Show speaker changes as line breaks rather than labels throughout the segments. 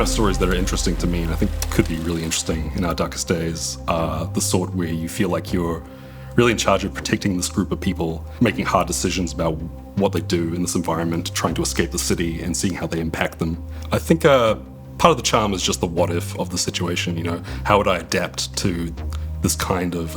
of stories that are interesting to me and I think could be really interesting in our darkest days are the sort where you feel like you're really in charge of protecting this group of people, making hard decisions about what they do in this environment, trying to escape the city and seeing how they impact them. I think part of the charm is just the what if of the situation, you know, how would I adapt to this kind of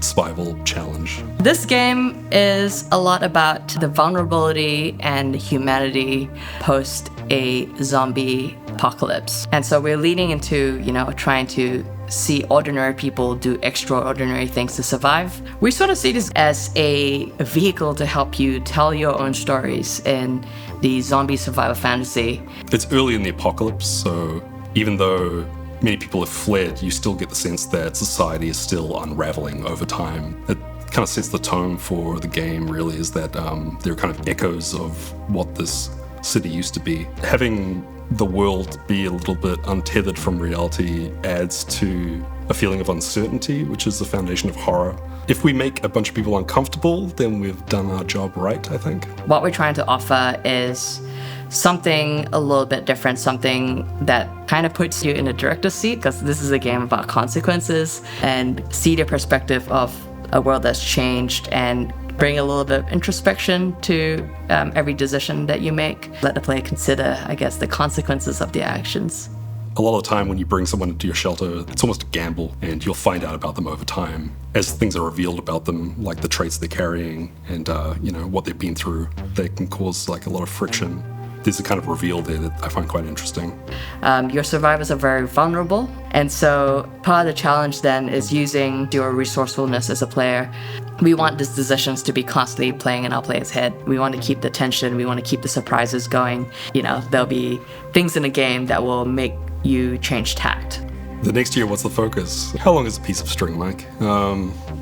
survival challenge?
This game is a lot about the vulnerability and humanity post a zombie apocalypse. And so we're leading into, you know, trying to see ordinary people do extraordinary things to survive. We sort of see this as a vehicle to help you tell your own stories in the zombie survival fantasy.
It's early in the apocalypse, so even though many people have fled, you still get the sense that society is still unraveling over time. It kind of sets the tone for the game, really, is that there are kind of echoes of what this city used to be. Having the world be a little bit untethered from reality adds to a feeling of uncertainty, which is the foundation of horror. If we make a bunch of people uncomfortable, then we've done our job right, I think.
What we're trying to offer is something a little bit different, something that kind of puts you in a director's seat, because this is a game about consequences, and see the perspective of a world that's changed and bring a little bit of introspection to every decision that you make. Let the player consider, I guess, the consequences of their actions.
A lot of the time when you bring someone into your shelter, it's almost a gamble, and you'll find out about them over time as things are revealed about them, like the traits they're carrying and you know, what they've been through. They can cause like a lot of friction. There's a kind of reveal there that I find quite interesting.
Your survivors are very vulnerable, and so part of the challenge then is using your resourcefulness as a player. We want these decisions to be constantly playing in our player's head. We want to keep the tension, we want to keep the surprises going. You know, there'll be things in the game that will make you change tact.
The next year, what's the focus? How long is a piece of string, Mike?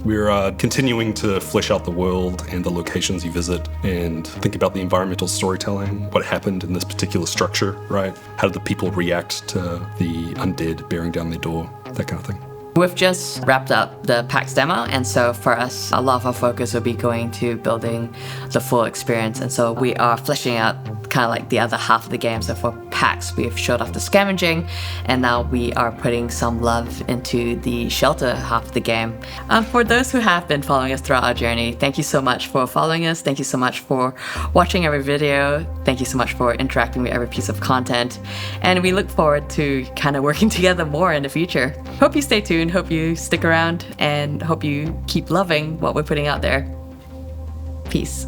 We're continuing to flesh out the world and the locations you visit and think about the environmental storytelling, what happened in this particular structure, right? How did the people react to the undead bearing down their door, that kind of thing.
We've just wrapped up the PAX demo, and so for us, a lot of our focus will be going to building the full experience, and so we are fleshing out kind of like the other half of the game. So for PAX, we've showed off the scavenging, and now we are putting some love into the shelter half of the game. For those who have been following us throughout our journey, thank you so much for following us. Thank you so much for watching every video. Thank you so much for interacting with every piece of content, and we look forward to kind of working together more in the future. Hope you stay tuned. Hope you stick around, and hope you keep loving what we're putting out there. Peace.